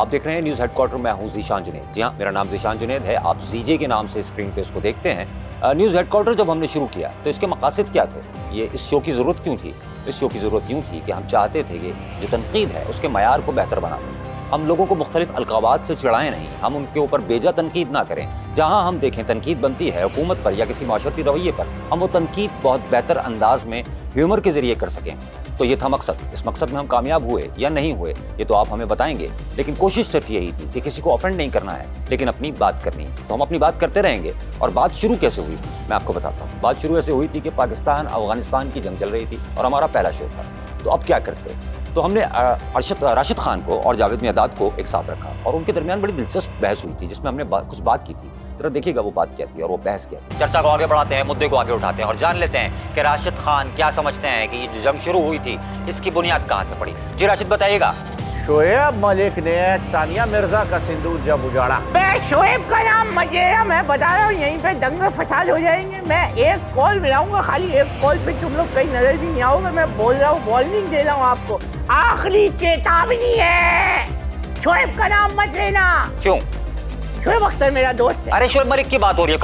आप देख रहे हैं न्यूज़ हेडक्वार्टर, मैं हूं ज़ीशान जुनैद। जी हाँ, मेरा नाम ज़ीशान जुनैद है। आप जीजे के नाम से स्क्रीन पे इसको देखते हैं। न्यूज़ हेडक्वार्टर जब हमने शुरू किया तो इसके मकासद क्या थे, ये इस शो की ज़रूरत क्यों थी? इस शो की ज़रूरत यूँ थी कि हम चाहते थे कि जो तनकीद है उसके मयार को बेहतर बना दें। हम लोगों को मुख्तलिफ अलकाबात से चिढ़ाएं नहीं, हम उनके ऊपर बेजा तनकीद ना करें। जहाँ हम देखें तनकीद बनती है हुकूमत पर या किसी माशरती रवैये पर, हम वो तनकीद बहुत बेहतर अंदाज में ह्यूमर के ज़रिए कर सकें। तो ये था मकसद। इस मकसद में हम कामयाब हुए या नहीं हुए ये तो आप हमें बताएंगे, लेकिन कोशिश सिर्फ यही थी कि किसी को ऑफेंड नहीं करना है, लेकिन अपनी बात करनी है। तो हम अपनी बात करते रहेंगे। और बात शुरू कैसे हुई मैं आपको बताता हूँ। बात शुरू ऐसे हुई थी कि पाकिस्तान अफगानिस्तान की जंग चल रही थी और हमारा पहला शो था। तो अब क्या करते? तो हमने राशिद खान को और जावेद मियादाद को एक साथ रखा और उनके दरमियान बड़ी दिलचस्प बहस हुई थी, जिसमें हमने कुछ बात की थी। जरा देखिएगा वो बात क्या थी और वो बहस क्या थी। चर्चा को आगे बढ़ाते हैं, मुद्दे को आगे उठाते हैं और जान लेते हैं कि राशिद खान क्या समझते हैं कि ये जो जंग शुरू हुई थी इसकी बुनियाद कहाँ से पड़ी। जी राशिद बताइएगा। शोएब मलिक ने सानिया मिर्जा का सिंदूर जब उजाड़ा। मैं शोएब का नाम मजेरा, मैं बता रहा हूँ यहीं पे दंगे फसाद हो जाएंगे। मैं एक कॉल मिलाऊंगा, खाली एक कॉल पे तुम लोग कहीं नजर भी नहीं आओगे। मैं बोल रहा हूँ, वार्निंग दे रहा हूँ आपको, आखिरी चेतावनी है, शोएब का नाम मत लेना। क्यों? शोएब अख्तर मेरा दोस्त है। अरे शोएब मलिक की बात हो रही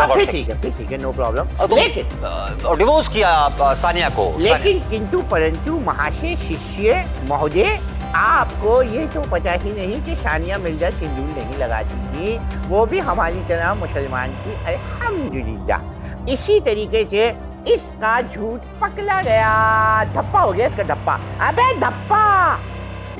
है। ठीक है, नो प्रॉब्लम। लेकिन डिवोर्स किया सानिया को। लेकिन किंतु परंतु महाशय शिष्य महोदय, आपको ये तो पता ही नहीं कि सानिया मिर्जा सिंदूर नहीं लगाती थी, वो भी हमारी तरह मुसलमान थी, अल्हम्दुलिल्लाह। इसी तरीके से इसका झूठ पकड़ा गया, धप्पा हो गया इसका धप्पा। अबे धप्पा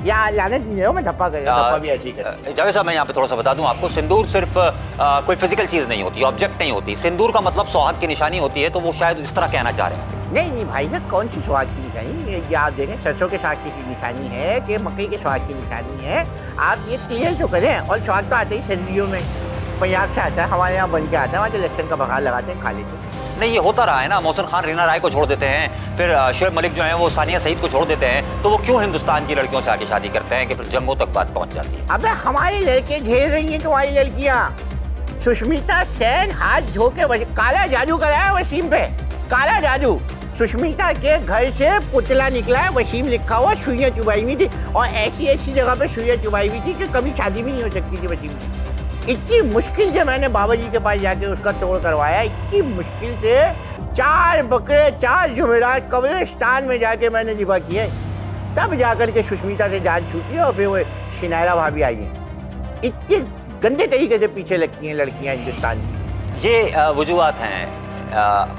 या लानत नहीं हो, मैं धप्पा करेगा, धप्पा भी ऐसी कर। जावेद साहब मैं यहाँ पे थोड़ा सा बता दूं आपको, सिंदूर सिर्फ कोई फिजिकल चीज नहीं होती, ऑब्जेक्ट नहीं होती। सिंदूर का मतलब सौहाग की निशानी होती है, तो वो शायद इस तरह कहना चाह रहे हैं। नहीं भाई साहब, कौन सी सुहाग की निशानी? ये आप देखें, सरसों के साग की निशानी है कि मकई के सुहाग की निशानी है? आप ये क्लियर तो करें। और सुहाग तो आते ही सर्दियों में, पंजाब से आता है, हमारे यहाँ बन के आता है, वहाँ जो लहसुन का बघार लगाते हैं, खा लेते हैं। नहीं, ये होता रहा है ना। मोहसिन खान रीना राय को छोड़ देते हैं, फिर शोएब मलिक जो है वो सानिया सईद को छोड़ देते हैं, तो वो क्यों हिंदुस्तान की लड़कियों से आके शादी करते हैं कि फिर जंगों तक बात पहुंच जाती है। अबे हमारे लड़के घेर रही हैं तुम्हारी लड़कियाँ। सुष्मिता सेन हाथ धो के काला जादू कराया वसीम पे, काला जादू। सुष्मिता के घर से पुतला निकला है, वसीम लिखा हुआ, सुइयां चुभाई हुई थी, और ऐसी ऐसी जगह पे सुइयां चुभाई हुई थी कि कभी शादी भी नहीं हो सकती थी वसीम की। इतनी मुश्किल से मैंने बाबा जी के पास जाके उसका तोड़ करवाया, इतनी मुश्किल से 4 बकरे 4 जुमेरात कब्रिस्तान में जाके मैंने जिबा किया, तब जाकर के सुष्मिता से जान छूटी और फिर वो शिनायरा भाभी आई हैं। इतने गंदे तरीके से पीछे लगती हैं लड़कियां हिंदुस्तान की। ये वजूहात हैं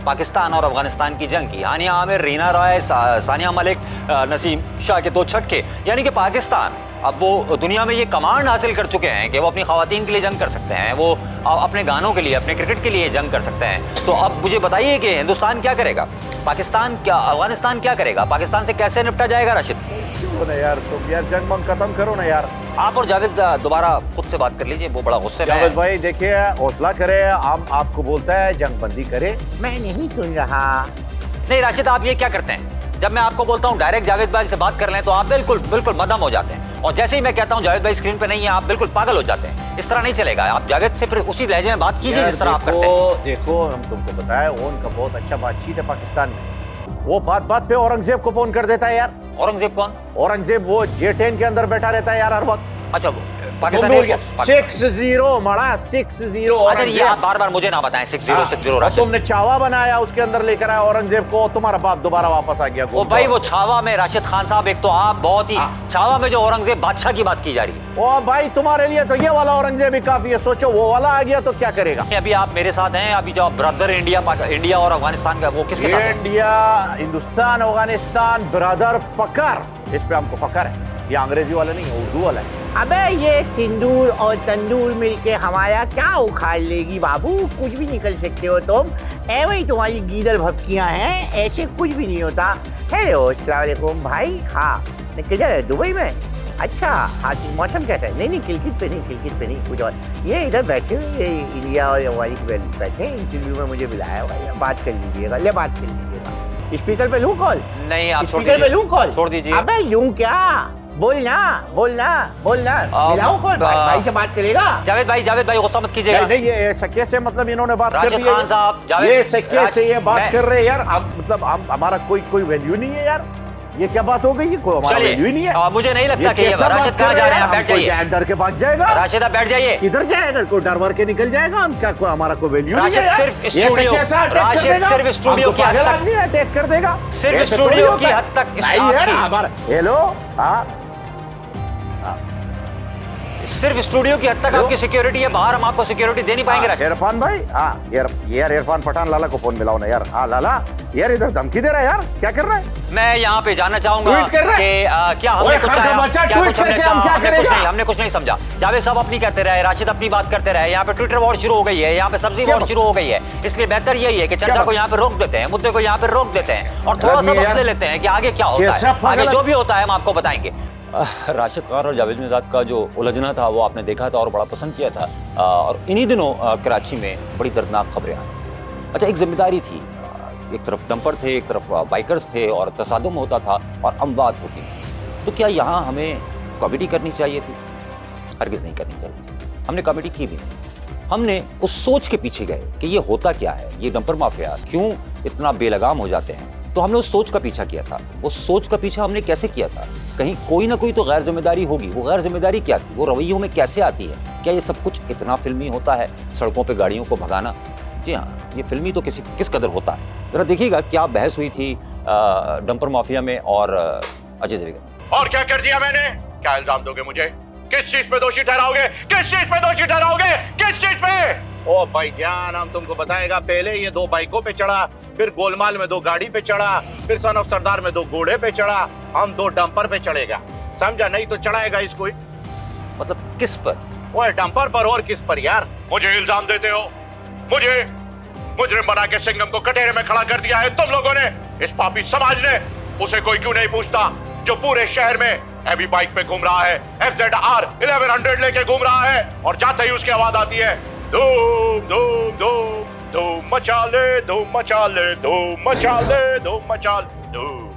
पाकिस्तान और अफगानिस्तान की जंग की। हानिया आमिर, रीना राय, सानिया मलिक, नसीम शाह के 2 छक्के, यानी कि पाकिस्तान अब वो दुनिया में ये कमांड हासिल कर चुके हैं कि वो अपनी ख़वातीन के लिए जंग कर सकते हैं, वो अपने गानों के लिए, अपने क्रिकेट के लिए जंग कर सकते हैं। तो अब मुझे बताइए कि हिंदुस्तान क्या करेगा, पाकिस्तान क्या, अफगानिस्तान क्या करेगा, पाकिस्तान से कैसे निपटा जाएगा? राशिद क्यों ना यार, तुम यार जंग मंग खत्म करो ना यार। आप और जावेद दोबारा खुद से बात कर लीजिए, वो बड़ा गुस्से में है। जावेद भाई देखिए, हौसला करे, हम आपको बोलता है जंग बंदी करे। मैं नहीं सुन रहा। नहीं राशिद, आप ये क्या करते हैं? जब मैं आपको बोलता हूँ डायरेक्ट जावेद भाई से बात कर लें तो आप बिल्कुल बिल्कुल मदम हो जाते हैं, और जैसे ही मैं कहता हूँ जावेद भाई स्क्रीन पे नहीं है, आप बिल्कुल पागल हो जाते हैं। इस तरह नहीं चलेगा। आप जावेद से फिर उसी लहजे में बात कीजिए जिस तरह आप करते हैं। देखो हम तुमको बताया, उनका बहुत अच्छा बातचीत है पाकिस्तान में। वो बात बात पे औरंगजेब को फोन कर देता है यार। औरंगजेब कौन? औरंगजेब वो J10 के अंदर बैठा रहता है यार हर वक्त। अच्छा, पाकिस्तान 6-0 मड़ा 6-0। अच्छा, ये आप बार बार मुझे ना बताएं 6-0 राशिद। तुमने छावा बनाया, उसके अंदर लेकर आया औरंगजेब को, तुम्हारा बाप दोबारा वापस आ गया। ओ भाई, वो छावा में राशिद खान साहब, एक तो आप बहुत ही छावा में जो औरंगजेब बादशाह की बात की जा रही है। ओ भाई, तुम्हारे लिए तो ये वाला औरंगजेब ही काफी है, सोचो वो वाला आ गया तो क्या करेगा। अभी आप मेरे साथ हैं, अभी जो ब्रदर इंडिया और अफगानिस्तान का, वो किसके साथ है? इंडिया, हिंदुस्तान, अफगानिस्तान ब्रदर पकर, इस पे हमको फकर है। ये अंग्रेजी वाला नहीं है, उर्दू वाला है। अबे ये सिंदूर और तंदूर मिलके हमारा क्या उखाड़ लेगी बाबू, कुछ भी निकल सकते हो तुम। ऐसे ही तुम्हारी गीदड़ भपकियां हैं, ऐसे कुछ भी नहीं होता। हेलो, अस्सलाम वालेकुम भाई। हाँ, किधर है? दुबई में? अच्छा, हाँ, मौसम कैसा है? नहीं, किलकित पे नहीं, कुछ और। ये इधर बैठे हुए इंडिया और हमारी बैठे इंटरव्यू में, मुझे बुलाया हुआ है, बात कर लीजिएगा। ले बात कर लीजिएगा। स्पीकर पे लूँ कॉल? नहीं, आप स्पीकर पे लूँ कॉल? छोड़ दीजिए। अबे यूं क्या, बोलना। मिलाओ कौन? भाई से बात करेगा। जावेद भाई गुस्सा मत कीजिएगा। नहीं, ये सके से मतलब इन्होंने बात कर दी है। खान साहब, ये सके से ये बात कर रहे हैं यार। मतलब हमारा कोई वैल्यू नहीं है यार। ये क्या बात हो गई? ये कोई हमारा वैल्यू ही नहीं है। मुझे नहीं लगता कि ये कैसा राशिद बात कहाँ कर जा रहे रहे हैं? हैं, बैठ कोई जाइए। डर के भाग जाएगा? राशिद आप बैठ जाइए। किधर जाएगा? कोई डर वर के निकल जाएगा? हम क्या कोई हमारा कोई वैल्यू नहीं है राशिद यार? सिर्फ ये स्टूडियो, कैसा अटैक कर राशिद देगा? सिर्फ स्टूडियो हमको की हद पागल तक- आदमी अटैक कर देगा? सिर्फ ऐसे स्टूडियो थोड़ी की होता है। हद तक इस नहीं है आपकी- ना हमारा। हेलो, हाँ सिर्फ स्टूडियो की हद तक आपकी सिक्योरिटी है, बाहर हम आपको सिक्योरिटी दे नहीं पाएंगे। राशिद इरफान भाई, हाँ यार इरफान पठान लाला को फोन मिलाओ ना यार। हाँ लाला, यार इधर धमकी दे रहा है यार, क्या कर रहा है? मैं यहाँ पे जानना चाहूंगा ट्वीट कर रहा है? कि क्या हमने ओए, कुछ खान का कहा? बच्चा क्या ट्वीट कुछ हमने करके हम कहा? क्या हमने कुछ करेगा? नहीं, हमने कुछ नहीं समझा। जावेद साहब अपनी करते रहे, राशिद अपनी बात करते रहे, यहाँ पे ट्विटर वॉर शुरू हो गई है, यहाँ पे सब्जी क्या वॉर बात? शुरू हो गई है। इसलिए बेहतर यही है कि क्या चर्चा बात? को यहाँ पे रोक देते हैं, मुद्दे को यहाँ पे रोक देते हैं और थोड़ा सा आदमी वक्त यार- ले लेते हैं कि आगे क्या होता कैसा है। पागल आगे जो है? भी होता है हम आपको बताएंगे। राशिद खान और जावेद मिर्ज़ाद का जो उलझना था वो आपने देखा था और बड़ा पसंद किया था। और इन्हीं दिनों कराची में बड़ी दर्दनाक खबरें आई। अच्छा, एक जिम्मेदारी थी, एक तरफ डंपर थे, एक तरफ बाइकर्स थे और तसादुम होता था और अमवात होती थी। तो क्या यहाँ हमें कॉमेडी करनी चाहिए थी? हरगिज़ नहीं करनी चाहिए थी। हमने कॉमेडी की भी नहीं। हमने उस सोच के पीछे गए कि ये होता क्या है, ये डंपर माफिया क्यों इतना बेलगाम हो जाते हैं। तो हमने उस सोच का पीछा किया था। वो सोच का पीछा हमने कैसे किया था? कहीं कोई ना कोई तो गैर जिम्मेदारी होगी। वो गैर जिम्मेदारी क्या थी? वो रवैयों में कैसे आती है? क्या ये सब कुछ इतना फिल्मी होता है, सड़कों पे गाड़ियों को भगाना? जी हाँ, ये फिल्मी तो किस कदर होता है। जरा देखिएगा क्या बहस हुई थी डंपर माफिया में और अजय देवगन। और क्या कर दिया मैंने? क्या इल्जाम दोगे मुझे? किस चीज पे दोषी ठहराओगे? किस चीज पे दोषी ठहराओगे? किस चीज पे? ओ भाईजान, हम तुमको बताएगा। पहले ये 2 बाइकों पे चढ़ा, फिर गोलमाल में 2 गाड़ी पे चढ़ा, फिर सन ऑफ सरदार में 2 घोड़े पे चढ़ा, हम 2 डंपर पे चढ़ेगा। समझा? नहीं तो चढ़ाएगा इसको। मतलब किस पर? ओए डंपर पर और किस पर यार? मुझे इल्जाम देते हो? मुझे मुजरिम बना के सिंघम को कटहरे में खड़ा कर दिया है तुम लोगों ने, इस पापी समाज ने। उसे कोई क्यों नहीं पूछता जो पूरे शहर में हैवी बाइक पे घूम रहा है, FZR 1100 लेके घूम रहा है और जाते ही उसकी आवाज आती है, धूम धूम धूम धूम मचा ले, धूम मचा ले, धूम मचा ले, धूम मचा ले, धूम।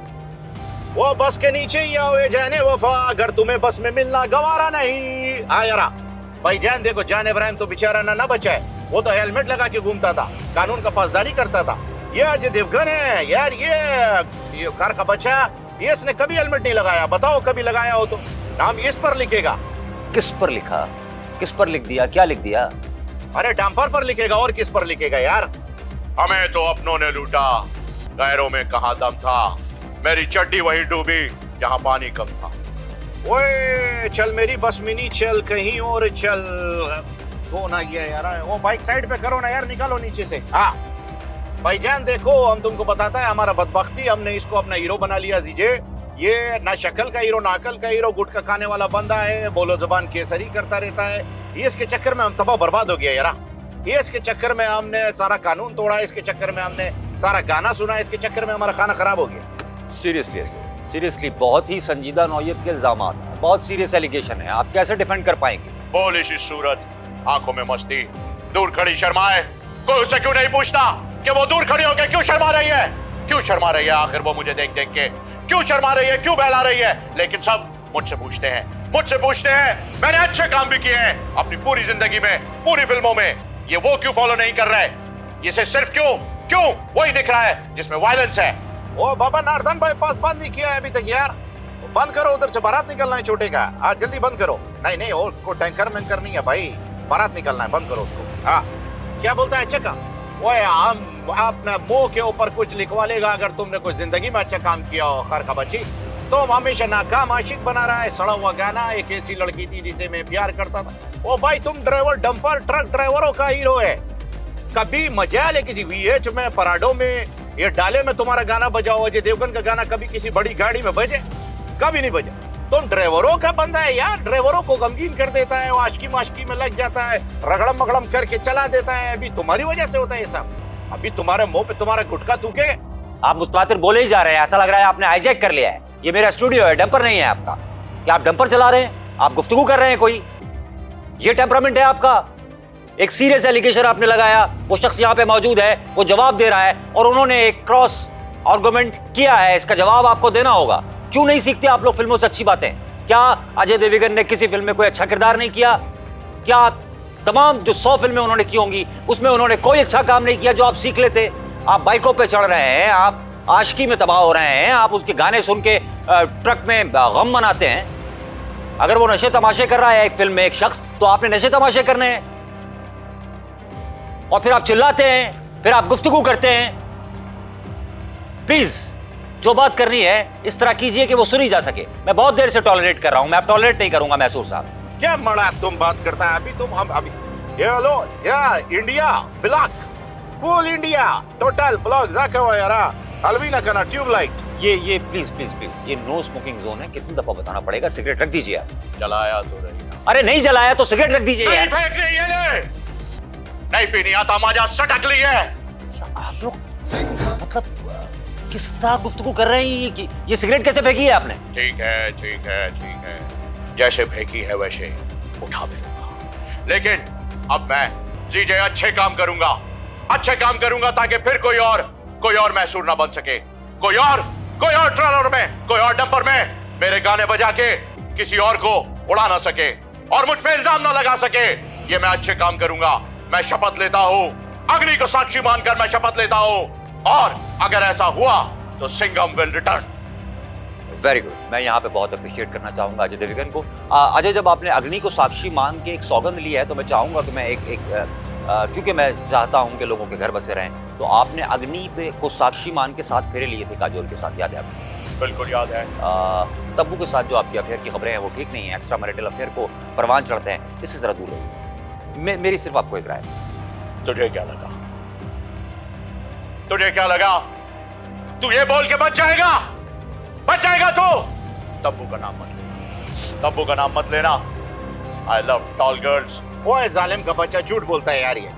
वो बस के नीचे ही आओ ये जाने वफा, अगर तुम्हें बस में मिलना गवारा नहीं। आयरा भाईजान देखो, जान इब्राहिम तो बेचारा ना बचा है। वो तो हेलमेट लगा के घूमता था, कानून का पासदारी करता था। ये अजय देवगन है यार, ये कार का बच्चा, ये इसने कभी हेलमेट नहीं लगाया। बताओ कभी लगाया हो तो नाम इस पर लिखेगा। किस पर लिखा? किस पर लिख दिया? क्या लिख दिया? अरे डंपर पर लिखेगा और किस पर लिखेगा यार? हमें तो अपनों ने लूटा, गैरों में कहां दम था। मेरी चड्डी वही डूबी जहां पानी कम था। ओए चल मेरी बस मिनी चल, कहीं और चल। कौन आ गया यार? वो बाइक साइड पे करो ना यार, निकालो नीचे से। हाँ भाईजान देखो, हम तुमको बताता है हमारा बदबख्ती, हमने इसको अपना हीरो बना लिया। जीजे ये ना शक्ल का हीरो ना अकल का हीरो, गुटखा खाने वाला बंदा है, बोलो जबान केसरी करता रहता है। ये इसके चक्कर में हम तबाह बर्बाद हो गया यार। ये इसके चक्कर में हमने सारा कानून तोड़ा, इसके चक्कर में हमने सारा गाना सुना, इसके चक्कर में हमारा खाना खराब हो गया। सीरियसली बहुत ही संजीदा नौयत के इल्जामात हैं, बहुत सीरियस एलिगेशन है। आप कैसे डिफेंड कर पाएंगे? बोली सी सूरत, आंखों में मस्ती, दूर खड़ी शर्माए। कोई उससे क्यों नहीं पूछता कि वो दूर खड़ी होकर क्यों शर्मा रही है? क्यों शर्मा रही है आखिर वो मुझे देख देख के? क्यों शर्मा रही है? क्यों बहला रही है? लेकिन सब मुझसे पूछते हैं। मैंने अच्छे काम भी किए हैं अपनी पूरी जिंदगी में, पूरी फिल्मों में। ये वो क्यों फॉलो नहीं कर रहे? ये सिर्फ क्यों वही दिख रहा है जिसमें वायलेंस है। ओ बाबा नारदान बाईपास बंद नहीं किया है अभी तक यार। बंद करो, उधर से बारात निकलना है छोटे का। आज जल्दी बंद करो। नहीं और को टैंकर वैंकर नहीं है भाई, बारात निकलना है, बंद करो उसको। हाँ क्या बोलता है चक्का? वो हम अपने मुंह के ऊपर कुछ लिखवा लेगा अगर तुमने कोई जिंदगी में अच्छा काम किया हो। खर का बच्ची, तुम हमेशा नाकाम आशिक बना रहा है। सड़ा हुआ गाना, एक ऐसी लड़की थी जिसे मैं प्यार करता था। ओ भाई तुम ड्राइवर, डंपर ट्रक ड्राइवरों का हीरो है। कभी मजा ले किसी V8 में, पराडो में, ये डाले में तुम्हारा गाना बजाओ। अजय देवगन का गाना कभी किसी बड़ी गाड़ी में बजे? कभी नहीं बजा। तुम ड्राइवरों का बंदा है यार, ड्राइवरों को गमगीन कर देता है, वो आशिकी माशिकी में लग जाता है, रगड़म मगड़म करके चला देता है। अभी तुम्हारी वजह से होता है ये सब। अभी तुम्हारे मुंह पे तुम्हारा गुटखा थूके। आप मुस्तवातिर बोले ही जा रहे हैं, ऐसा लग रहा है आपने हाईजैक कर लिया है। ये मेरा स्टूडियो है, डंपर नहीं है आपका। क्या आप डंपर चला रहे हैं? आप गुफ्तगू कर रहे हैं कोई? ये टेम्परामेंट है आपका? एक सीरियस एलिगेशन आपने लगाया, वो शख्स यहाँ पे मौजूद है, वो जवाब दे रहा है और उन्होंने एक क्रॉस आर्गुमेंट किया है, इसका जवाब आपको देना होगा। क्यों नहीं सीखते आप लोग फिल्मों से अच्छी बातें? क्या अजय देवगन ने किसी फिल्म में कोई अच्छा किरदार नहीं किया? क्या तमाम जो 100 फिल्में उन्होंने की होंगी उसमें उन्होंने कोई अच्छा काम नहीं किया जो आप सीख लेते? आप बाइकों पे चढ़ रहे हैं, आप आशिकी में तबाह हो रहे हैं, आप उसके गाने सुन के ट्रक में गम मनाते हैं। अगर वो नशे तमाशे कर रहा है एक फिल्म में एक शख्स, तो आपने नशे तमाशे करने हैं और फिर आप चिल्लाते हैं, फिर आप गुफ्तगू करते हैं। प्लीज जो बात करनी है इस तरह कीजिए कि वो सुनी जा सके। मैं बहुत देर से टॉलरेट कर रहा हूं, मैं अब टॉलरेट नहीं करूंगा मैसूर साहब। क्या मड़ा तुम बात करता है अभी तुम हम अभी ये लो या India block cool India total block जाका यारा अलवीना का ना ट्यूबलाइट ये प्लीज प्लीज प्लीज, ये नो स्मोकिंग जोन है। कितनी दफा बताना पड़ेगा? सिगरेट रख दीजिए आप। जलाया तो रही अरे नहीं जलाया तो सिगरेट रख दीजिए नहीं यार। फेंक ली ये ले। नहीं पीनी आता मजा सटक ली है। आप लोग मतलब किस तरह गुफ्तगू कर रहे हैं? ये सिगरेट कैसे फेंकी है आपने? ठीक है ठीक है ठीक है, जैसे फेंकी है वैसे उठा फेंकूंगा, लेकिन अब मैं जीजे अच्छे काम करूंगा ताकि फिर कोई और मैसूर ना बन सके। कोई और ट्रेलर में, कोई और डंपर में मेरे गाने बजा के किसी और को उड़ा ना सके और मुझ पे इल्जाम ना लगा सके। ये मैं अच्छे काम करूंगा। मैं शपथ लेता हूं, अग्नि को साक्षी मानकर मैं शपथ लेता हूं, और अगर ऐसा हुआ तो Singham will return. Very good. मैं यहाँ पे बहुत अप्रिशिएट करना चाहूंगा अजय देवगन को। अजय, जब आपने अग्नि को साक्षी मान के एक सौगंध ली है तो मैं चाहूंगा कि मैं क्योंकि मैं चाहता हूं कि लोगों के घर बसे रहें, तो आपने अग्नि पे को साक्षी मान के 7 फेरे लिए थे काजोल के साथ, याद है आपको? बिल्कुल याद है। तब्बू के साथ जो आपकी अफेयर की खबरें हैं वो ठीक नहीं है, एक्स्ट्रा मैरिटल अफेयर को परवान चढ़ते हैं, इससे जरा दूर रहिए। मेरी सिर्फ आपको एक राय है। तुझे क्या लगा? तू ये बोल के बच जाएगा तू? तब्बू का नाम मत लेना। I love toll girls. ओए जालिम का बच्चा झूठ बोलता है यार, ये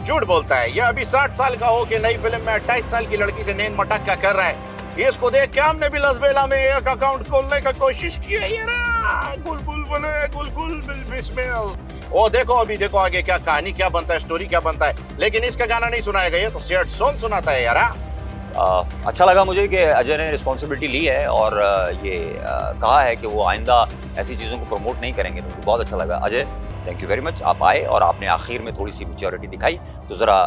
झूठ बोलता है। ये अभी 60 साल का हो के नई फिल्म में 28 साल की लड़की से नैन मटक्का कर रहा है। इसको देख के हमने भी लसबेला में एक अकाउंट खोलने का कोशिश किया यार। गुलगुल बने गुलगुल बिस्मिल। ओ देखो अभी देखो आगे क्या कहानी क्या बनता है, स्टोरी क्या बनता है। लेकिन इसका गाना नहीं सुनाया गया तो सैड सॉन्ग सुनाता है यार। अच्छा लगा मुझे कि अजय ने रिस्पॉन्सिबिलिटी ली है और ये कहा है कि वो आइंदा ऐसी चीज़ों को प्रमोट नहीं करेंगे, तो बहुत अच्छा लगा। Ajay, thank you very much. आप आए और आपने आखिर में थोड़ी सी मैच्योरिटी दिखाई, तो ज़रा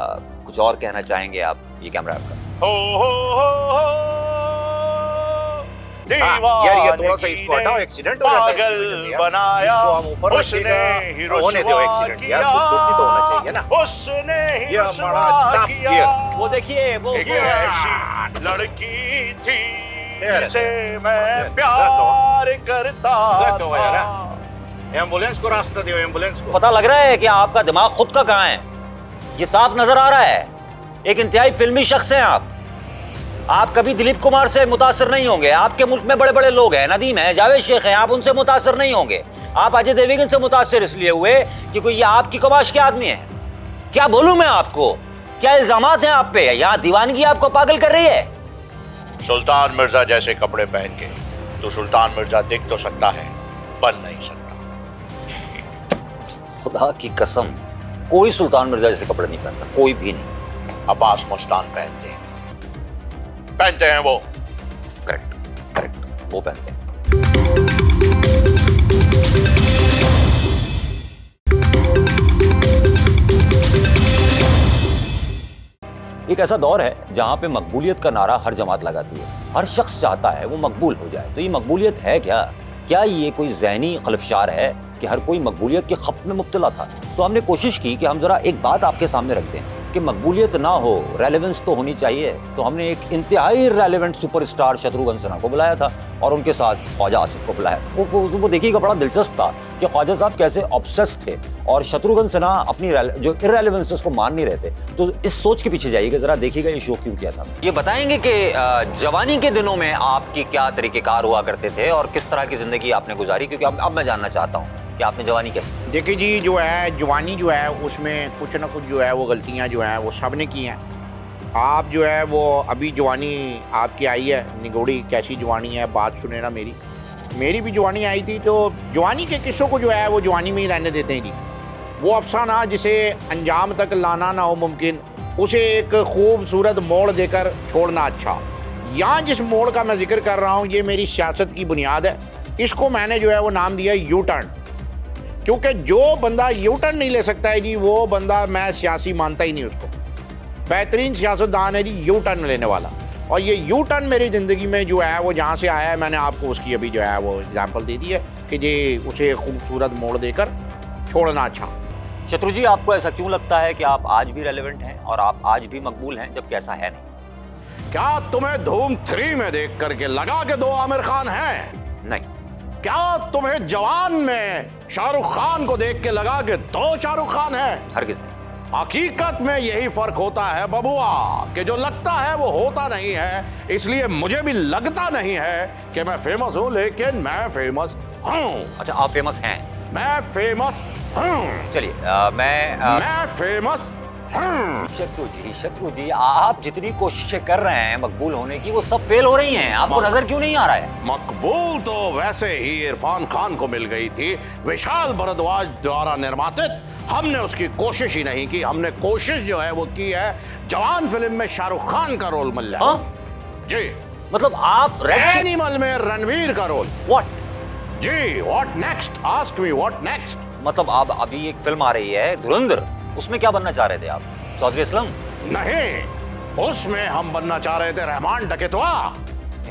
कुछ और कहना चाहेंगे आप? ये कैमरा आपका। यार ये थोड़ा सा इसको हटाओ, एक्सीडेंट हो जाता है पागल बनाया इसको हम ऊपर रखिएगा। होने दो एक्सीडेंट यार, खूबसूरती तो होना चाहिए ना। उसने ही ये रुसवा हमारा टॉप किया। गियर। वो देखिए वो एक ऐसी लड़की थी यार, जिसे मैं यार, प्यार करता जाको यार। था। एम्बुलेंस को रास्ता दियो, एम्बुलेंस को। पता लग रहा है कि आपका दिमाग खुद का कहाँ है, ये साफ नजर आ रहा है। एक इंतहाई फिल्मी शख्स हैं आप कभी दिलीप कुमार से मुतासर नहीं होंगे। आपके मुल्क में बड़े बड़े लोग हैं, नदीम है, जावेद शेख हैं, आप उनसे मुतासर नहीं होंगे। आप अजय देवगन से मुतासर इसलिए हुए कि कोई ये आपकी कमाश के आदमी है। क्या बोलूं मैं आपको, क्या इल्जामात हैं आप पे? यहाँ दीवानगी आपको पागल कर रही है। सुल्तान मिर्जा जैसे कपड़े पहन के तो सुल्तान मिर्जा दिख तो सकता है, बन नहीं सकता। खुदा की कसम, कोई सुल्तान मिर्जा जैसे कपड़े नहीं पहनता, कोई भी नहीं। अब्बास मस्तान पहनते हैं वो। करेक्ट करेक्ट, वो पहनते हैं। एक ऐसा दौर है जहां पे मकबूलियत का नारा हर जमात लगाती है। हर शख्स चाहता है वो मकबूल हो जाए। तो ये मकबूलियत है क्या? क्या ये कोई ज़हनी खलफशार है कि हर कोई मकबूलियत के खप में मुब्तला था? तो हमने कोशिश की कि हम ज़रा एक बात आपके सामने रख दें कि मकबूलियत ना हो, रेलेवेंस तो होनी चाहिए। तो हमने एक इंतहाई रेलेवेंट सुपरस्टार शत्रुघ्न सिन्हा को बुलाया था और उनके साथ ख्वाजा आसिफ को बुलाया था। वो देखिएगा, बड़ा दिलचस्प था कि ख्वाजा साहब कैसे ऑब्सेस थे और शत्रुघ्न सिन्हा अपनी जो इररेलेवेंस उसको मान नहीं रहते। तो इस सोच के पीछे जाइएगा, जरा देखिएगा ये शो क्यों किया था। ये बताएंगे कि जवानी के दिनों में आपकी क्या तरीक़ेकार हुआ करते थे और किस तरह की ज़िंदगी आपने गुजारी, क्योंकि अब मैं जानना चाहता हूँ कि आपने जवानी कैसे। देखिए जी, जो है जवानी जो है उसमें कुछ ना कुछ जो है वो गलतियां जो हैं वो सब ने की हैं। आप जो है वो अभी जवानी आपकी आई है, निगोड़ी कैसी जवानी है, बात सुने ना मेरी भी जवानी आई थी। तो जवानी के किस्सों को जो है वो जवानी में ही रहने देते हैं जी। वो अफसाना जिसे अंजाम तक लाना ना हो मुमकिन, उसे एक खूबसूरत मोड़ देकर छोड़ना अच्छा। यहाँ जिस मोड़ का मैं जिक्र कर रहा हूँ ये मेरी सियासत की बुनियाद है। इसको मैंने जो है वो नाम दिया यू टर्न, क्योंकि जो बंदा यू टर्न नहीं ले सकता है जी वो बंदा मैं सियासी मानता ही नहीं उसको। बेहतरीन सियासतदान है जी यू टर्न लेने वाला। और ये यू टर्न मेरी ज़िंदगी में जो है वो जहाँ से आया है, मैंने आपको उसकी अभी जो है वो एग्जांपल दे दी है कि ये उसे खूबसूरत मोड़ देकर छोड़ना अच्छा। शत्रु जी, आपको ऐसा क्यों लगता है कि आप आज भी रेलेवेंट हैं और आप आज भी मकबूल हैं, जबकि ऐसा है नहीं? क्या तुम्हें धूम 3 में देख करके लगा के 2 आमिर खान हैं? नहीं। क्या तुम्हें जवान में शाहरुख खान को देख के लगा के 2 शाहरुख खान हैं? हरगिज़ नहीं। हकीकत में यही फर्क होता है बबुआ कि जो लगता है वो होता नहीं है। इसलिए मुझे भी लगता नहीं है कि मैं फेमस हूं, लेकिन मैं फेमस हूं। अच्छा, आप फेमस हैं? मैं फेमस हूं। चलिए, मैं फेमस हूं। शत्रु जी, आप जितनी कोशिशें कर रहे हैं मकबूल होने की, वो सब फेल हो रही हैं। आपको नजर क्यों नहीं आ रहा है? मकबूल तो वैसे ही इरफान खान को मिल गई थी, विशाल भारद्वाज द्वारा निर्मातित। हमने उसकी कोशिश ही नहीं की। हमने कोशिश जो है वो की है जवान फिल्म में शाहरुख खान का रोल मिल जाए। जी, मतलब आप एनिमल में रणवीर का रोल। व्हाट? जी, what next? Ask me what next. मतलब आप अभी एक फिल्म आ रही है धुरंधर, उसमें क्या बनना चाह रहे थे आप? चौधरी असलम? नहीं, उसमें हम बनना चाह रहे थे रहमान डकैतवा।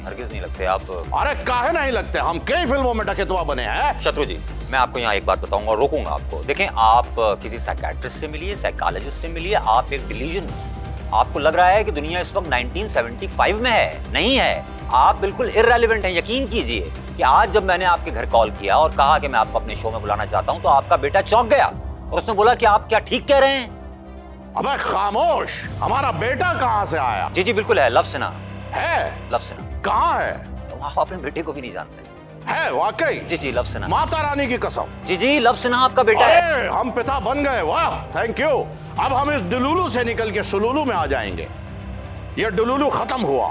हरगिज़ नहीं लगते आप। अरे काहे नहीं लगते, हम कई फिल्मों में डकैतवा बने हैं। शत्रु जी, मैं आपको यहाँ एक बात बताऊंगा और रोकूंगा आपको। देखें, आप किसी साइकियाट्रिस्ट से मिलिए, साइकोलॉजिस्ट से मिलिए। आप एक डिलीजन, आपको लग रहा है कि दुनिया इस वक्त 1975 में है। नहीं है, आप बिल्कुल इररेलेवेंट हैं। यकीन कीजिए कि आज जब मैंने आपके घर कॉल किया और कहा कि मैं आपको अपने शो में बुलाना चाहता हूं, तो आपका बेटा चौंक गया और उसने बोला कि आप क्या ठीक कह रहे हैं? अबे खामोश, हमारा बेटा कहाँ से आया? जी बिल्कुल है, लव सिन्हा है। लव सिन्हा कहाँ है? आप अपने बेटे को भी नहीं जानते? है वाकई? जी लव सिन्हा। माता रानी की कसम। जी लव सिन्हा आपका बेटा है। अरे हम पिता बन गए, वाह थैंक यू। अब हम इस दुलुलु से निकल के सुलुलु में आ जाएंगे। ये दुलुलु खत्म हुआ,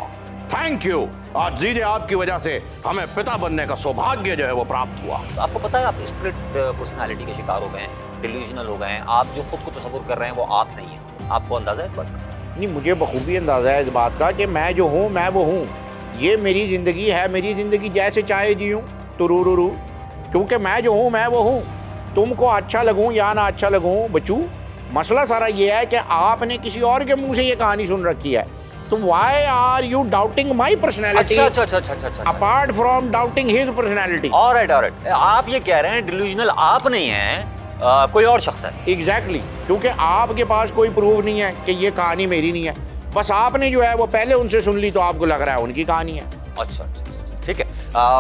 थैंक यू। आज जीजे आपकी वजह से हमें पिता बनने का सौभाग्य जो है वो प्राप्त हुआ। तो आपको पता है आप स्प्लिट पर्सनालिटी के शिकार हो गए हैं, डिल्यूजनल हो गए हैं। आप जो खुद को तस्वुर कर रहे हैं वो आप नहीं है। आपको अंदाजा है इस बात का? नहीं, मुझे बखूबी अंदाजा है इस बात का कि मैं जो हूँ मैं वो हूँ। ये मेरी जिंदगी है, मेरी जिंदगी जैसे चाहे जीऊँ तुरुरुरु, क्योंकि मैं जो हूँ मैं वो हूँ। तुमको अच्छा लगूँ या ना अच्छा लगूँ बच्चू, मसला सारा ये है कि आपने किसी और के मुंह से ये कहानी सुन रखी है। तो why are you doubting my personality apart from doubting his personality? Alright, आप ये कह रहे हैं डिल्यूजनल आप नहीं हैं, कोई और शख्स है। एग्जैक्टली, क्योंकि आपके पास कोई प्रूफ नहीं है कि ये कहानी मेरी नहीं है। बस आपने जो है वो पहले उनसे सुन ली तो आपको लग रहा है उनकी कहानी है। अच्छा, ठीक है।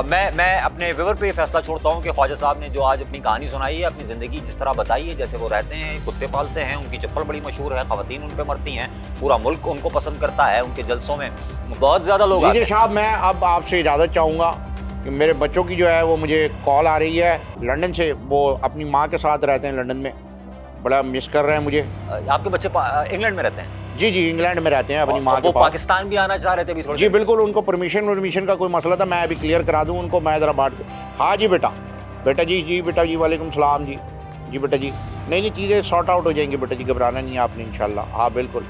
मैं अपने व्यूअर पे फैसला छोड़ता हूँ कि ख्वाजा साहब ने जो आज अपनी कहानी सुनाई है, अपनी ज़िंदगी जिस तरह बताई है, जैसे वो रहते हैं, कुत्ते पालते हैं, उनकी चप्पल बड़ी मशहूर है, ख़वातीन उन पे मरती हैं, पूरा मुल्क उनको पसंद करता है, उनके जलसों में बहुत ज़्यादा लोग आते हैं। साहब, मैं अब आपसे इजाज़त चाहूँगा कि मेरे बच्चों की जो है वो मुझे कॉल आ रही है लंदन से। वो अपनी माँ के साथ रहते हैं लंदन में, बड़ा मिस कर रहे हैं मुझे। आपके बच्चे इंग्लैंड में रहते हैं? जी इंग्लैंड में रहते हैं अपनी माँ के पास। पास। पाकिस्तान भी आना चाह रहे थे अभी थोड़ी? जी बिल्कुल, उनको परमिशन का कोई मसला था, मैं अभी क्लियर करा दूँ उनको। मैं ज़रा बात। हाँ जी बेटा जी बेटा जी, वालेकुम सलाम जी बेटा जी। नहीं चीज़ें सॉर्ट आउट हो जाएंगी बेटा जी, घबराना नहीं है आपने इंशाल्लाह। हाँ बिल्कुल।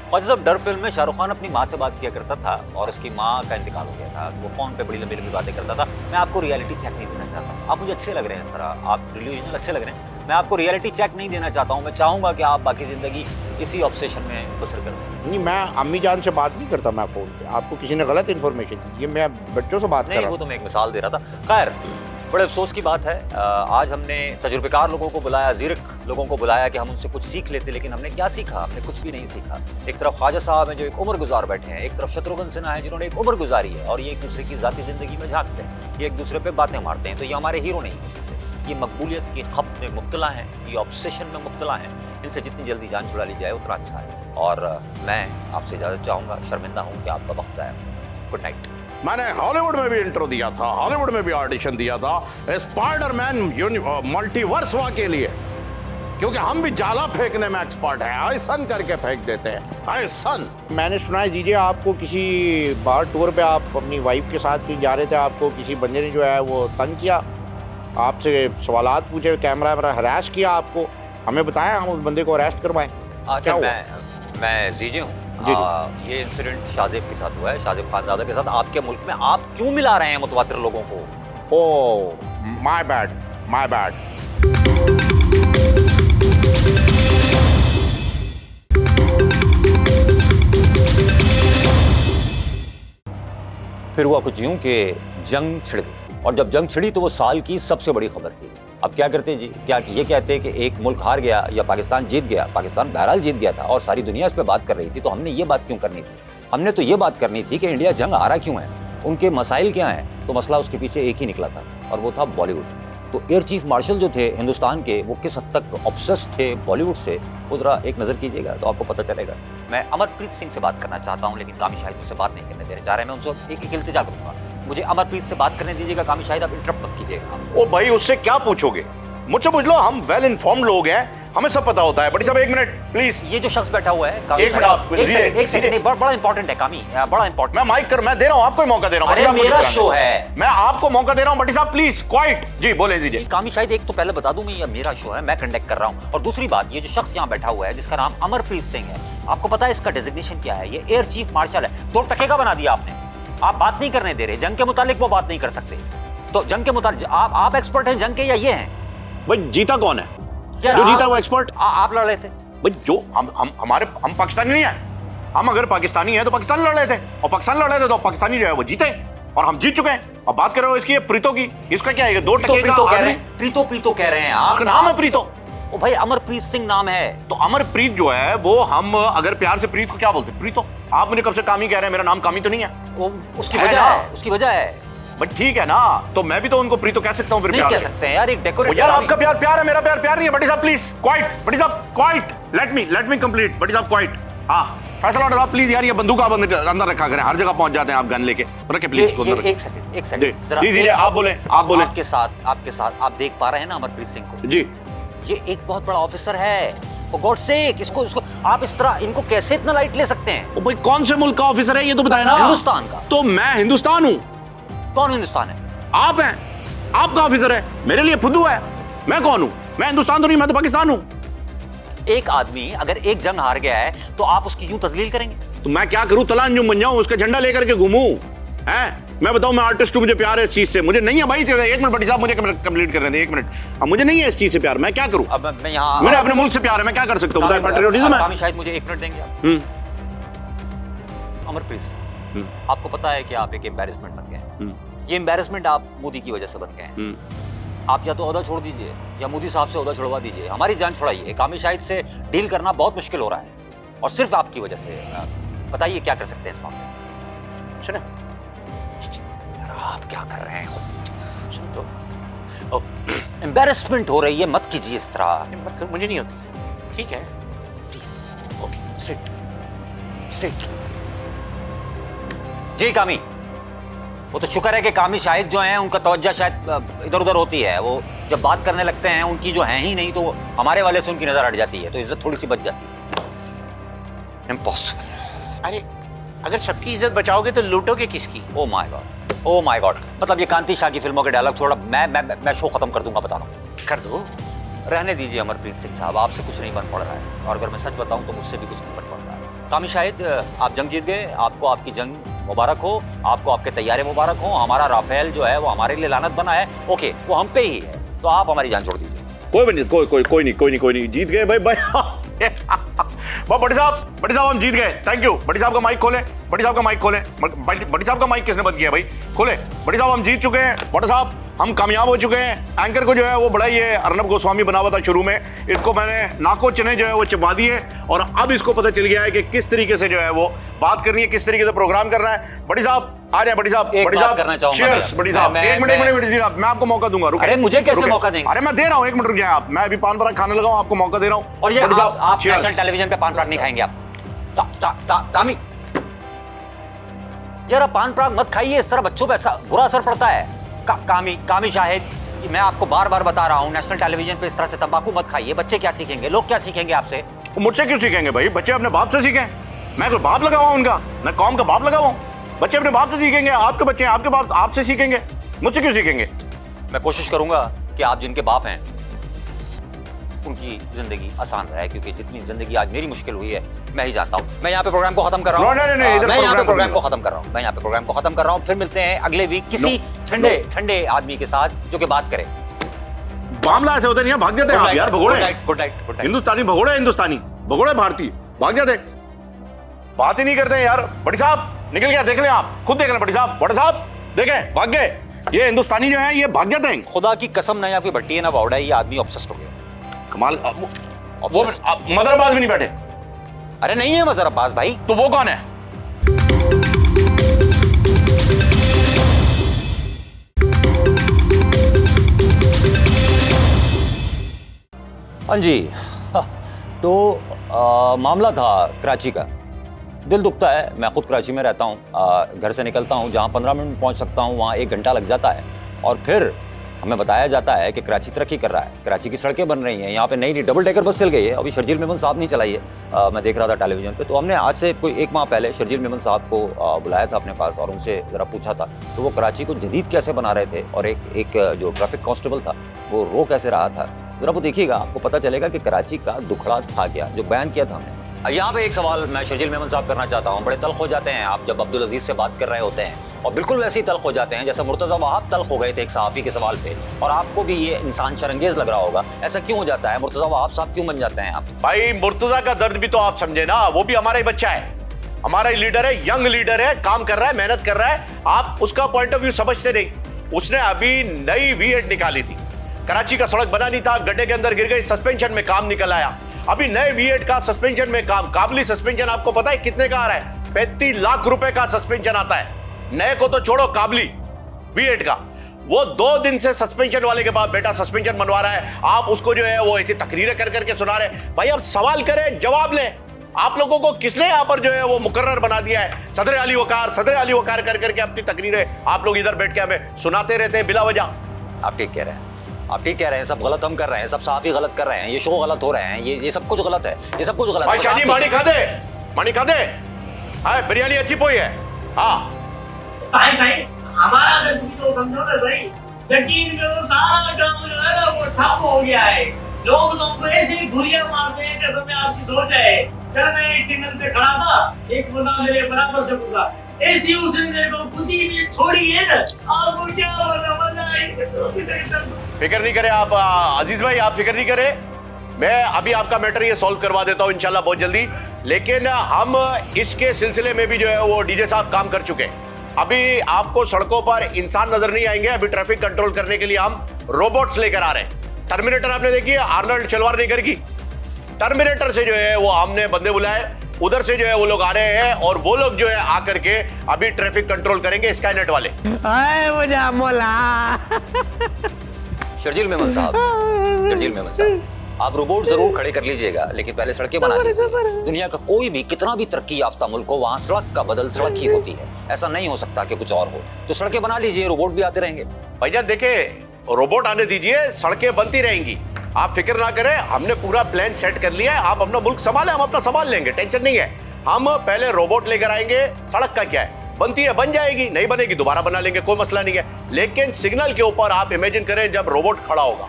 ख्वाजा साहब, डर फिल्म में शाहरुख खान अपनी माँ से बात किया करता था और उसकी माँ का इंतकाल हो गया था। वो फ़ोन पे बड़ी लंबी बातें करता था। मैं आपको रियलिटी चेक नहीं देना चाहता। आप मुझे अच्छे लग रहे हैं, इस तरह आप डिल्यूजनल अच्छे लग रहे हैं। मैं आपको रियलिटी चेक नहीं देना चाहता हूँ। मैं चाहूँगा कि आप बाकी ज़िंदगी इसी ऑब्सेशन में बसर कर दें। नहीं, मैं अम्मी जान से बात नहीं करता मैं फ़ोन पे। आपको किसी ने गलत इन्फॉर्मेशन दी, ये मैं बच्चों से बात कर रहा हूँ। वो तो मैं एक मिसाल दे रहा था। खैर, बड़े अफसोस की बात है, आज हमने तजुर्बेकार लोगों को बुलाया, ज़ीरक लोगों को बुलाया कि हम उनसे कुछ सीख लेते, लेकिन हमने क्या सीखा? हमने कुछ भी नहीं सीखा। एक तरफ ख्वाजा साहब हैं जो एक उम्र गुजार बैठे हैं, एक तरफ शत्रुघ्न सिन्हा है जिन्होंने एक उम्र गुजारी है, और ये एक दूसरे की ज़ाती ज़िंदगी में झांकते हैं, ये एक दूसरे पे बातें मारते हैं। तो ये हमारे हीरो नहीं हो सकते। ये मकबूलियत की खप में मुब्तला हैं, ये ऑब्सेशन में मुब्तला हैं। इनसे जितनी जल्दी जान छुड़ा ली जाए उतना अच्छा है। और मैं आपसे इजाज़त चाहूँगा, शर्मिंदा हूँ कि आपका वक्त ज़ाया। Good night. मैंने हॉलीवुड में भी इंट्रो दिया था, हॉलीवुड में भी ऑडिशन दिया था स्पाइडरमैन मल्टीवर्स के लिए, क्योंकि हम भी जाला फेंकने में एक्सपर्ट हैं। ऐसन करके फेंक देते हैं, ऐसन। मैंने सुना है जीजे आपको किसी बार टूर पे आप अपनी वाइफ के साथ कहीं जा रहे थे, आपको किसी बंदे ने जो है वो तंग किया, आपसे सवालात पूछे, कैमरा हरास किया आपको। हमें बताया, हम उस बंदे को अरेस्ट करवाएं। अच्छा, मैं जीजे हूँ। ये इंसिडेंट शाहजेब के साथ हुआ है, शाहजेब खानजादा के साथ। आपके मुल्क में आप क्यों मिला रहे हैं मुतवातिर लोगों को? Oh my bad. फिर हुआ कुछ यूं कि जंग छिड़ गई, और जब जंग छिड़ी तो वो साल की सबसे बड़ी खबर थी। अब क्या करते जी, क्या ये कहते कि एक मुल्क हार गया या पाकिस्तान जीत गया। पाकिस्तान बहरहाल जीत गया था और सारी दुनिया इस पर बात कर रही थी, तो हमने ये बात क्यों करनी थी? हमने तो ये बात करनी थी कि इंडिया जंग हारा क्यों है, उनके मसाइल क्या हैं। तो मसला उसके पीछे एक ही निकला था और वो था बॉलीवुड। तो एयर चीफ मार्शल जो थे हिंदुस्तान के, वो किस हद तक ऑब्सेस्ड थे बॉलीवुड से, वो जरा एक नज़र कीजिएगा तो आपको पता चलेगा। मैं अमरप्रीत सिंह से बात करना चाहता हूं, लेकिन कामी शाहिद मुझसे बात नहीं करने दे रहे जा रहे हैं। मैं उनसे एक इल्तिजा करूंगा, मुझे अमरप्रीत से बात करने दीजिएगा। कामी शाहिद आप इंटरप्ट मत कीजिएगा। ओ भाई, उससे क्या पूछोगे? मुझसे पूछ लो, हम वेल इन्फॉर्म्ड लोग हैं, हमें सब पता होता है। बड़ी साहब एक मिनट प्लीज। ये जो शख्स बैठा हुआ है कामी एक मिनट, शाहिद, आप एक धीरे, सेकंड, एक सेकंड, धीरे। नहीं, बड़ा इंपॉर्टेंट है कामी, बड़ा इंपॉर्टेंट। मैं दे रहा हूँ आपको मौका दे रहा हूँ। अरे बड़ी साहब, मेरा मुझे शो बताने है। दो। मैं आपको मौका दे रहा हूँ बड़ी साहब, प्लीज क्वाइट जी, बोले दीजिए। कामी शाहिद, एक तो पहले बता दूं, मैं ये मेरा शो है, मैं कंडक्ट कर रहा हूं। और दूसरी बात, ये जो शख्स यहाँ बैठा हुआ है जिसका नाम अमरप्रीत सिंह है, आपको पता है इसका डेजिग्नेशन क्या है? ये एयर चीफ मार्शल है। 2 टके का बना दिया आपने। आप बात नहीं करने दे रहे, जंग के मुतालिक वो बात नहीं कर सकते। तो जंग के मुतालिक आप एक्सपर्ट हैं जंग के या ये हैं? भाई जीता कौन है? यार, जो जीता वो एक्सपर्ट? आप लड़ रहे थे। भाई जो हम पाकिस्तानी नहीं है। हम अगर पाकिस्तानी है तो पाकिस्तान लड़ रहे थे, और पाकिस्तान लड़ रहे थे तो पाकिस्तानी जो है वो जीते, और हम जीत चुके हैं। अब बात कर रहे हो इसकी प्रीतो की, इसका क्या है? 2 टके का प्रीतो कह रहे आदमी। हैं, प्रीतो कह रहे हैं आप। उसका नाम है प्रीतो। ओ भाई, अमरप्रीत सिंह नाम है। तो अमरप्रीत जो है वो, हम अगर प्यार से प्रीत को क्या बोलते हैं? प्रीतो। आप मुझे कब से कामी कह रहे हैं? मेरा नाम कामी तो नहीं है। वो उसकी है वजह ना? है, उसकी वजह है। बट ठीक है ना, तो मैं भी तो उनको प्रीतो कह सकता हूँ फिर नहीं प्यार कह से। सकते हैं यार, एक वो डेकोरेट। यार आपका प्यार प्यार है, मेरा प्यार प्यार नहीं है। बड़ी साहब प्लीज क्वाइट, बड़ी साहब क्वाइट, लेट मी कंप्लीट। बड़ी साहब क्वाइट। हाँ, फैसला ऑर्डर आप प्लीज। यार ये बंदूक आप अंदर रखा करें, हर जगह पहुंच जाते हैं आप गन लेके। रखे प्लीज इसको अंदर। एक सेकंड जरा। जी आप बोले। आपके साथ आप देख पा रहे हैं ना अमरप्रीत सिंह को? जी। ये एक बहुत बड़ा ऑफिसर है, फॉर गॉड सेक। इसको आप इस तरह इनको कैसे इतना लाइट ले सकते हैं? ओ भाई, कौन से मुल्क का ऑफिसर है ये तो बताए ना। हिंदुस्तान का। तो मैं हिंदुस्तान हूँ। कौन हिंदुस्तान है? आप हैं, आपका ऑफिसर है, मेरे लिए फुद्दू है। मैं कौन हूँ? मैं हिंदुस्तान तो नहीं, मैं तो पाकिस्तान हूँ। एक आदमी अगर एक जंग हार गया है तो आप उसकी यूं तजलील करेंगे? तो मैं क्या करूं? तलांजुम बन जाऊं, उसका झंडा लेकर के घूमूं? हैं? मैं बताऊं, मैं आर्टिस्ट हूं, मुझे प्यार है इस चीज से। मुझे नहीं है भाई। एक मिनट बड़ी साहब, मुझे कंप्लीट करने दें, 1 मिनट। अब मुझे नहीं है इस चीज से प्यार, मैं क्या करूं? अब मैं यहाँ, मेरे अपने मुल्क से प्यार है, मैं क्या कर सकता हूं? पैट्रियोटिज्म है। कामी शायद मुझे 1 मिनट देंगे आप? अमरप्रीत सिंह, आपको पता है कि आप एक एम्बैरेसमेंट बन गए हैं। ये एम्बैरेसमेंट आप मोदी की वजह से बन गए हैं। आप या तो ओहदा छोड़ दीजिए या मोदी साहब से ओहदा छुड़वा दीजिए, हमारी जान छुड़ाइए। कामी शाहिद से डील करना बहुत मुश्किल हो रहा है और सिर्फ आपकी वजह से। बताइए क्या कर सकते हैं इस मामले में? सुने, आप क्या कर रहे हैं खुद? सुन तो एम्बैरेसमेंट हो रही है, मत कीजिए इस तरह। मत कर, मुझे नहीं होती। ठीक है, प्लीज। Okay, straight. जी कामी, वो तो शुक्र है कि कामी शाहिद जो हैं उनका तवज्जो शायद इधर उधर होती है। वो जब बात करने लगते हैं, उनकी जो है ही नहीं, तो हमारे वाले से उनकी नजर हट जाती है, तो इज्जत थोड़ी सी बच जाती है। इम्पॉसिबल। अरे अगर सबकी इज्जत बचाओगे तो लूटोगे किसकी? ओ माय गॉड, मतलब ये कांति शाह की फिल्मों के डायलॉग छोड़ा, मैं शो खत्म कर दूंगा, बता रहा हूँ। कर दो। रहने दीजिए अमरप्रीत सिंह साहब, आपसे कुछ नहीं बन पड़ रहा है, और अगर मैं सच बताऊं तो मुझसे भी कुछ नहीं बन पड़ रहा है। कामी शाहिद, आप जंग जीत गए, आपको आपकी जंग मुबारक हो, आपको आपके तैयारे मुबारक हो। हमारा राफेल जो है वो हमारे लिए लानत बना है, ओके, वो हम पे ही है, तो आप हमारी जान छोड़ दीजिए। कोई नहीं, जीत गए भाई। बड़ी साहब हम जीत गए। Thank you. बड़ी साहब का माइक खोले, बड़ी साहब का माइक खोले। बड़ी साहब का माइक किसने बंद किया भाई? खोले। बड़ी साहब हम जीत चुके हैं। बड़ा साहब हम कामयाब हो चुके हैं। एंकर को जो है वो बड़ा ये अर्नब गोस्वामी बना हुआ था शुरू में, इसको मैंने नाको चने जो है वो चिपवा दिए, और अब इसको पता चल गया है कि किस तरीके से जो है वो बात करनी है, किस तरीके से प्रोग्राम करना है। बड़ी साहब आ जाए। बड़ी साहब करना चाहूंगा। cheers, बड़ी साहब एक मिनट, मैं आपको मौका दूंगा। रुके। अरे मुझे कैसे मौका देंगे? अरे मैं दे रहा हूँ, 1 मिनट रुक जाए आप। मैं अभी पान पराग खाने लगा हूँ, आपको मौका दे रहा हूँ। और ये बड़ी साहब, आप cheers। नेशनल टेलीविजन पे पान पराग नहीं खाएंगे आप? कामी यार, पान पराग मत खाइए, इस तरह बच्चों पे बुरा असर पड़ता है। कामी शाहिद, मैं आपको बार बार बता रहा हूँ, नेशनल टेलीविजन पे इस तरह से तंबाकू मत खाइए। बच्चे क्या सीखेंगे, लोग क्या सीखेंगे आपसे? मुझसे क्यों सीखेंगे भाई? बच्चे अपने बाप से सीखें। मैं कोई बाप लगा हुआ उनका? मैं कौम का बाप लगा हुआ? बच्चे अपने बाप से सीखेंगे। आपके बच्चे हैं, आपके बाप आपसे सीखेंगे, मुझसे क्यों सीखेंगे? मैं कोशिश करूंगा कि आप जिनके बाप हैं उनकी जिंदगी आसान रहे, क्योंकि जितनी जिंदगी आज मेरी मुश्किल हुई है मैं ही जानता हूँ। मैं यहाँ पे प्रोग्राम को खत्म कर रहा हूँ। मैं यहाँ पे प्रोग्राम को खत्म कर रहा हूँ। फिर मिलते हैं अगले वीक किसी ठंडे आदमी के साथ जो कि बात करे। मामला ऐसे होते नहीं है, भाग जाते हैं आप यार। भगोड़े गुड नाइट। हिंदुस्तानी भगोड़े, हिंदुस्तानी भगोड़े भारतीय भाग जाते, बात ही नहीं करते यार। बड़ी साहब निकल गया, देख ले आप, खुद देख ले बड़े साहब देखें, भाग गए। ये हिंदुस्तानी जो है ये भाग जाते हैं। खुदा की कसम, ना आपकी भट्टी है ना बावड़ा है, ये आदमी ऑब्सेस्ड हो गया। कमाल। वो मदर अब्बास भी नहीं बैठे? अरे नहीं है मजहर अब्बास भाई। तो वो कौन है? हाँ जी। तो मामला था कराची का। दिल दुखता है, मैं खुद कराची में रहता हूँ, घर से निकलता हूँ, जहाँ 15 मिनट पहुँच सकता हूँ वहाँ 1 घंटा लग जाता है। और फिर हमें बताया जाता है कि कराची तरक्की कर रहा है, कराची की सड़कें बन रही हैं, यहाँ पे नई डबल डेकर बस चल गई है। अभी शर्जील मेमन साहब नहीं चलाई है, मैं देख रहा था टेलीविजन पे। तो हमने आज से कोई 1 माह पहले शर्जील मेमन साहब को बुलाया था अपने पास और उनसे ज़रा पूछा था तो वो कराची को जदीद कैसे बना रहे थे और एक जो ट्रैफिक कांस्टेबल था वो रो कैसे रहा था। ज़रा वो देखिएगा, आपको पता चलेगा कि कराची का दुखड़ा था क्या जो बयान किया था हमने। यहाँ पे एक सवाल मैं शर्जील मेमन साहब करना चाहता हूँ। बड़े तल्ख हो जाते हैं आप जब अब्दुल अजीज से बात कर रहे होते हैं, और बिल्कुल वैसे ही तल्ख हो जाते हैं जैसे मुर्तज़ा वहाब तल्ख हो गए थे एक सहाफ़ी के सवाल पे, और आपको भी ये इंसान शर्मंगेज लग रहा होगा। ऐसा क्यों हो जाता है? मुर्तज़ा वहाब साहब क्यों बन जाते हैं आप? भाई मुर्तजा का दर्द भी तो आप समझे ना, वो भी हमारा ही बच्चा है, हमारा ही लीडर है, यंग लीडर है, काम कर रहा है, मेहनत कर रहा है। आप उसका पॉइंट ऑफ व्यू समझते नहीं। उसने अभी नई V8 निकाली थी, कराची का सड़क बना नहीं था, गड्ढे के अंदर गिर गई, सस्पेंशन में काम निकल आया। अभी नए V8 का सस्पेंशन में काम, काबली सस्पेंशन आपको पता है कितने का आ रहा है? 35 लाख रुपए का सस्पेंशन आता है। नए को तो छोड़ो, काबली V8 का वो 2 दिन से सस्पेंशन वाले के बाद बेटा सस्पेंशन बनवा रहा है। आप उसको जो है वो ऐसी तकरीरें कर करके सुना रहे। भाई आप सवाल करें, जवाब लें। आप लोगों को किसने यहाँ पर जो है वो मुकर्रर बना दिया है? सदर अली वकार कर करके अपनी तकरीरें आप लोग इधर बैठ के हमें सुनाते रहते हैं बिला वजह। आप ठीक कह रहे हैं, आप ठीक कह रहे हैं। सब गलत हम कर रहे हैं, सब साफी गलत कर रहे हैं, ये शो गलत हो रहे हैं, ये सब कुछ गलत है, ये सब कुछ गलत है। शादी मानी खा दे। हाय बिरयानी अच्छी पोई है। हाँ साईं हमारा तो समझो ना सही, यकीन करो सारा काम जो है ना वो ठप हो गया है। लोग तुमको ऐसे ही घुरियां मारते हैं जैसे मैं आपकी सोच है। कल मैं एक सिग्नल पे खड़ा था, एक बंदा मेरे बराबर से पूछा, ऐसी उसने मेरे को खुदी में छोड़ी है ना, आपको क्या मजा आएगा? फिक्र नहीं करे आप अजीज भाई, आप फिक्र नहीं करे, मैं अभी आपका मैटर ये सॉल्व करवा देता हूँ इंशाल्लाह बहुत जल्दी। लेकिन हम इसके सिलसिले में भी जो है वो डीजे साहब काम कर चुके हैं। अभी आपको सड़कों पर इंसान नजर नहीं आएंगे, अभी ट्रैफिक कंट्रोल करने के लिए हम रोबोट्स लेकर आ रहे हैं। टर्मिनेटर आपने देखी है, आर्नल्ड शलवारनेगर की, टर्मिनेटर से जो है वो हमने बंदे बुलाए, उधर से जो है वो लोग आ रहे हैं और वो लोग जो है आकर के अभी ट्रैफिक कंट्रोल करेंगे, स्काईनेट वाले। शर्जील मेमन साहब, आप रोबोट जरूर खड़े कर लीजिएगा, लेकिन पहले सड़कें बना लीजिए। दुनिया का कोई भी कितना भी तरक्की याफ्ता मुल्क हो, वहाँ सड़क का बदल सड़क ही होती है। ऐसा नहीं हो सकता कि कुछ और हो। तो सड़कें बना लीजिए, रोबोट भी आते रहेंगे। भैया देखे, रोबोट आने दीजिए, सड़कें बनती रहेंगी, आप फिक्र ना करें। हमने पूरा प्लान सेट कर लिया है, आप अपना मुल्क संभालें, हम अपना संभाल लेंगे, टेंशन नहीं है। हम पहले रोबोट लेकर आएंगे, सड़क का क्या है, बनती है बन जाएगी, नहीं बनेगी दोबारा बना लेंगे, कोई मसला नहीं है। लेकिन सिग्नल के ऊपर आप इमेजिन करें जब रोबोट खड़ा होगा,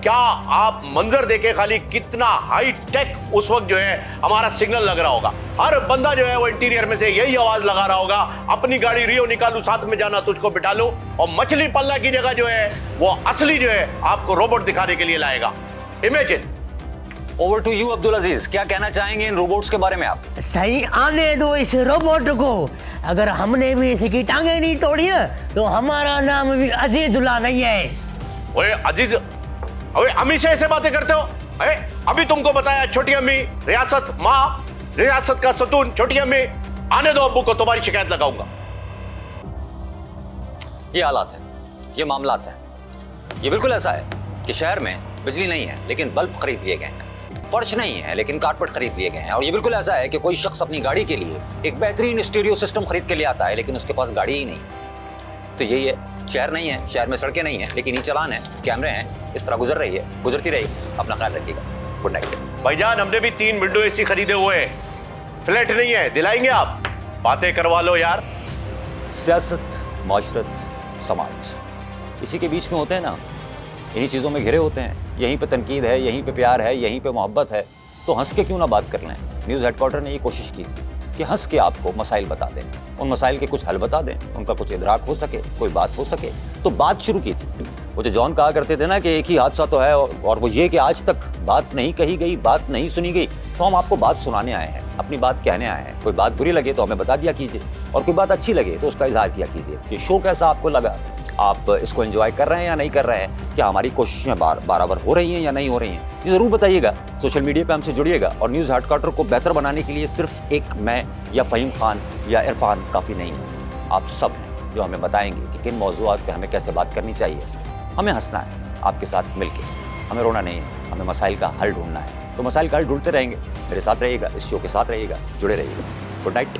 क्या आप मंजर देखे खाली, कितना हाई टेक उस वक्त जो है हमारा सिग्नल लग रहा होगा। हर बंदा जो है वो इंटीरियर में से यही आवाज लगा रहा होगा, अपनी गाड़ी रियो निकालू, साथ में जाना तुझको बिठा लो, और मछली पल्ला की जगह जो है वो असली जो है आपको रोबोट दिखाने के लिए लाएगा। Imagine. Over to you Abdul Aziz, क्या कहना चाहेंगे इन रोबोट्स के बारे में आप? सही, आने दो इस रोबोट को। अगर हमने भी इसकी टांगे नहीं तोड़ी ना तो हमारा नाम भी अजीजुल्लाह नहीं है। ओए अजीज, ओए अम्मी से ऐसे बातें करते हो? अभी तुमको बताया छोटी अम्मी, रियासत माँ, रियासत का सतून छोटी अम्मी। आने दो अब्बू को, तुम्हारी शिकायत लगाऊंगा। ये हालात है, ये मामलात है। ये बिल्कुल ऐसा है कि शहर में बिजली नहीं है लेकिन बल्ब खरीद लिए गए हैं, फर्श नहीं है लेकिन कारपेट खरीद लिए गए हैं। और ये बिल्कुल ऐसा है कि कोई शख्स अपनी गाड़ी के लिए एक बेहतरीन स्टीरियो सिस्टम खरीद के ले आता है लेकिन उसके पास गाड़ी ही नहीं। तो यही है, शहर नहीं है, शहर में सड़कें नहीं है लेकिन ये चलान है, कैमरे हैं, इस तरह गुजर रही है, गुजरती रही। अपना ख्याल रखिएगा। Good night. भाईजान हमने भी 3 विंडो एसी खरीदे हुए हैं, फ्लैट नहीं है, दिलाएंगे आप? बातें करवा लो यार। सियासत, माशरत, समाज, इसी के बीच में होते हैं ना, इन्हीं चीज़ों में घिरे होते हैं। यहीं पे तनकीद है, यहीं पे प्यार है, यहीं पे मोहब्बत है। तो हंस के क्यों ना बात कर लें। न्यूज़ हेडक्वार्टर ने ये कोशिश की थी कि हंस के आपको मसाइल बता दें, उन मसाइल के कुछ हल बता दें, उनका कुछ इदराक हो सके, कोई बात हो सके। तो बात शुरू की थी। वो जो जॉन कहा करते थे ना कि एक ही हादसा तो है, और वो ये कि आज तक बात नहीं कही गई, बात नहीं सुनी गई। तो हम आपको बात सुनाने आए हैं, अपनी बात कहने आए हैं। कोई बात बुरी लगे तो हमें बता दिया कीजिए, और कोई बात अच्छी लगे तो उसका इजहार किया कीजिए। ये शो कैसा आपको लगा, आप इसको एंजॉय कर रहे हैं या नहीं कर रहे हैं, क्या हमारी कोशिशें बराबर हो रही हैं या नहीं हो रही हैं, ये ज़रूर बताइएगा। सोशल मीडिया पे हमसे जुड़िएगा, और न्यूज़ हेडक्वार्टर को बेहतर बनाने के लिए सिर्फ एक मैं या फ़हीम खान या इरफान काफ़ी नहीं है, आप सब हैं जो हमें बताएंगे कि किन मौज़ूआत पे हमें कैसे बात करनी चाहिए। हमें हंसना है आपके साथ मिलके, हमें रोना नहीं है, हमें मसाइल का हल ढूंढना है। तो मसाइल का हल ढूंढते रहेंगे, मेरे साथ रहिएगा, इस शो के साथ रहिएगा, जुड़े रहिएगा। Good night.